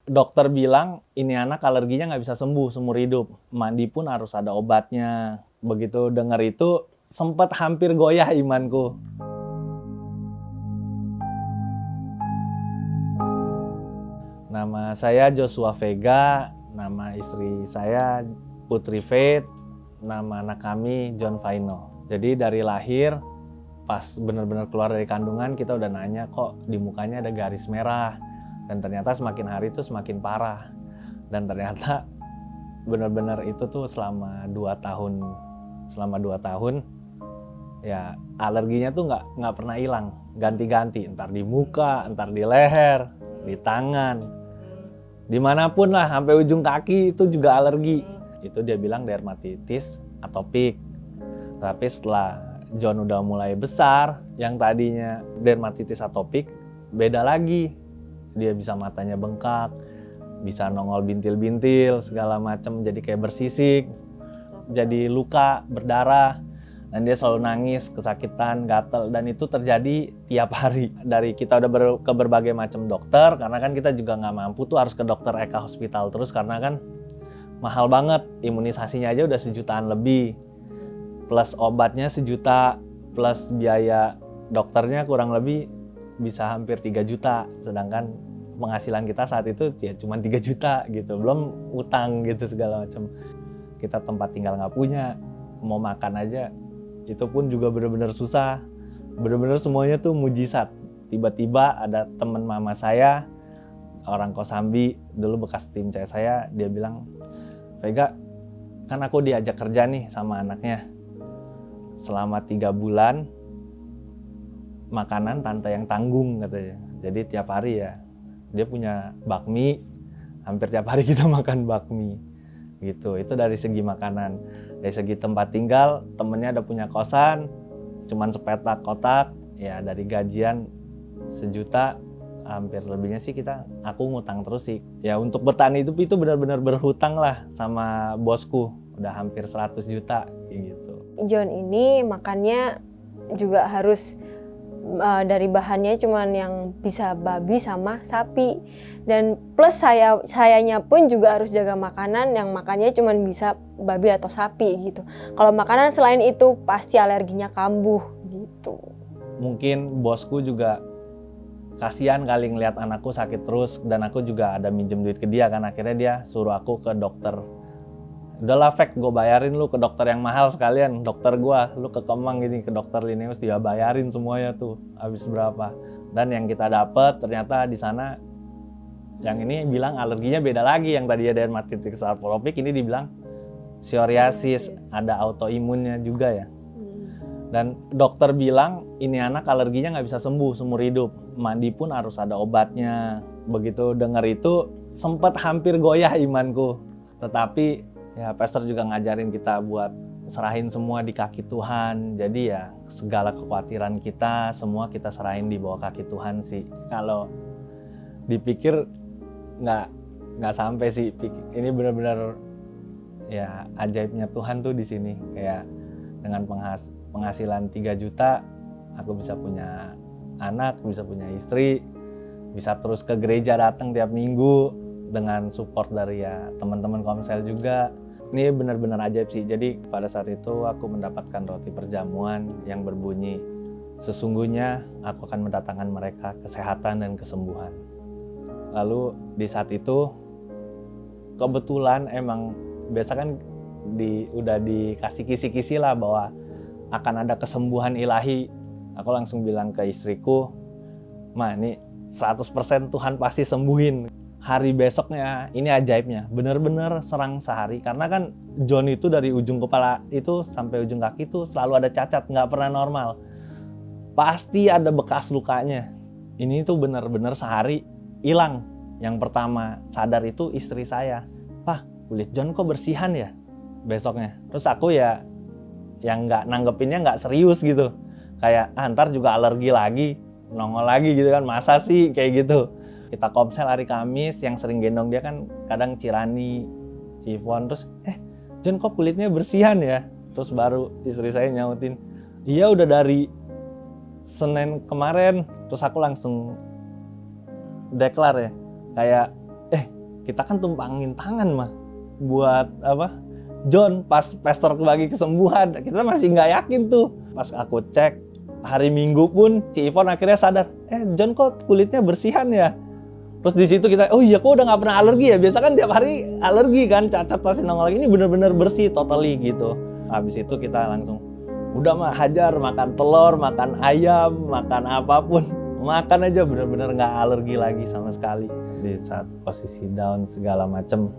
dokter bilang ini anak alerginya nggak bisa sembuh seumur hidup. Mandi pun harus ada obatnya. Begitu dengar itu sempat hampir goyah imanku. Nama saya Joshua Vega, nama istri saya Putri Faith, nama anak kami John Vaino. Jadi dari lahir, pas benar-benar keluar dari kandungan kita udah nanya kok di mukanya ada garis merah. Dan ternyata semakin hari itu semakin parah. Dan ternyata benar-benar itu tuh selama 2 tahun. Selama 2 tahun ya alerginya tuh nggak pernah hilang. Ganti-ganti, entar di muka, entar di leher, di tangan. Dimanapun lah, sampai ujung kaki itu juga alergi. Itu dia bilang dermatitis atopik. Tapi setelah John udah mulai besar, yang tadinya dermatitis atopik beda lagi. Dia bisa matanya bengkak, bisa nongol bintil-bintil, segala macam, jadi kayak bersisik, jadi luka, berdarah. Dan dia selalu nangis, kesakitan, gatel, dan itu terjadi tiap hari. Dari kita udah ke berbagai macam dokter, karena kan kita juga nggak mampu tuh harus ke dokter Eka Hospital terus, karena kan mahal banget, imunisasinya aja udah 1 jutaan lebih. Plus obatnya 1 juta, plus biaya dokternya kurang lebih bisa hampir 3 juta. Sedangkan penghasilan kita saat itu ya cuma 3 juta gitu. Belum utang gitu segala macam. Kita tempat tinggal nggak punya, mau makan aja itu pun juga benar-benar susah. Benar-benar semuanya tuh mujizat. Tiba-tiba ada teman mama saya, orang Kosambi, dulu bekas tim CS saya, dia bilang, "Vega, kan aku diajak kerja nih sama anaknya. Selama 3 bulan, makanan tante yang tanggung," katanya. Jadi tiap hari ya, dia punya bakmi, hampir tiap hari kita makan bakmi. Gitu, itu dari segi makanan. Dari segi tempat tinggal, temennya ada punya kosan, cuman sepetak kotak, ya dari gajian 1 juta, hampir lebihnya sih aku ngutang terus sih. Ya untuk bertahan hidup itu benar-benar berhutang lah sama bosku, udah hampir 100 juta gitu. John ini makannya juga harus dari bahannya cuman yang bisa babi sama sapi, dan plus sayanya pun juga harus jaga makanan yang makannya cuman bisa babi atau sapi gitu. Kalau makanan selain itu pasti alerginya kambuh gitu. Mungkin bosku juga kasihan kali ngeliat anakku sakit terus, dan aku juga ada minjem duit ke dia kan, akhirnya dia suruh aku ke dokter. Udahlah Fek, gue bayarin lu ke dokter yang mahal sekalian, dokter gue, lu ke Kemang gini, ke dokter Linnaeus, dia bayarin semuanya tuh, habis berapa. Dan yang kita dapet ternyata di sana, yang ini bilang alerginya beda lagi, yang tadi ada dermatitis atopik, ini dibilang psoriasis, ada autoimunnya juga ya. Dan dokter bilang ini anak alerginya nggak bisa sembuh seumur hidup, mandi pun harus ada obatnya. Begitu dengar itu sempat hampir goyah imanku, tetapi ya pastor juga ngajarin kita buat serahin semua di kaki Tuhan. Jadi ya segala kekhawatiran kita semua kita serahin di bawah kaki Tuhan sih. Kalau dipikir nggak sampai sih. Ini benar-benar ya ajaibnya Tuhan tuh di sini. Kayak dengan penghasilan 3 juta aku bisa punya anak, bisa punya istri, bisa terus ke gereja datang tiap minggu dengan support dari ya teman-teman Komsel juga. Ini benar-benar ajaib sih. Jadi pada saat itu aku mendapatkan roti perjamuan yang berbunyi, "Sesungguhnya aku akan mendatangkan mereka kesehatan dan kesembuhan." Lalu di saat itu kebetulan emang biasa kan udah dikasih kisi-kisi lah bahwa akan ada kesembuhan ilahi. Aku langsung bilang ke istriku, "Ma, ini 100% Tuhan pasti sembuhin." Hari besoknya, ini ajaibnya, bener-bener serang sehari. Karena kan John itu dari ujung kepala itu sampai ujung kaki itu selalu ada cacat, nggak pernah normal. Pasti ada bekas lukanya. Ini tuh bener-bener sehari hilang. Yang pertama sadar itu istri saya, "Pah, kulit John kok bersihan ya?" Besoknya. Terus aku ya yang nggak nanggepinnya nggak serius gitu. Kayak ntar juga alergi lagi, nongol lagi gitu kan, masa sih kayak gitu. Kita Komsel hari Kamis, yang sering gendong dia kan kadang Cirani, Cifon, terus John kok kulitnya bersihan ya? Terus baru istri saya nyautin, "Iya udah dari Senin kemarin." Terus aku langsung deklar ya, kayak kita kan tumpangin tangan mah buat apa John pas pastor bagi kesembuhan, kita masih nggak yakin tuh. Pas aku cek hari Minggu pun Ci Ivon akhirnya sadar, John kok kulitnya bersihan ya. Terus di situ kita, oh iya kok udah nggak pernah alergi ya, biasa kan tiap hari alergi kan, cacat pasti nongol lagi, ini bener-bener bersih totally gitu. Habis itu kita langsung udah mah hajar, makan telur, makan ayam, makan apapun, makan aja, bener-bener nggak alergi lagi sama sekali. Di saat posisi down segala macem,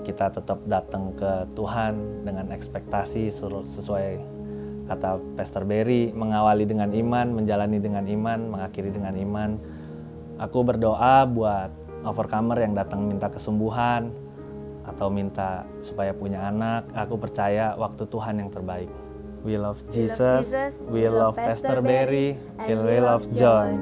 kita tetap datang ke Tuhan dengan ekspektasi sesuai kata Pastor Berry, mengawali dengan iman, menjalani dengan iman, mengakhiri dengan iman. Aku berdoa buat overcomer yang datang minta kesembuhan atau minta supaya punya anak. Aku percaya waktu Tuhan yang terbaik. We love Jesus, we love Pastor Berry, and we love John.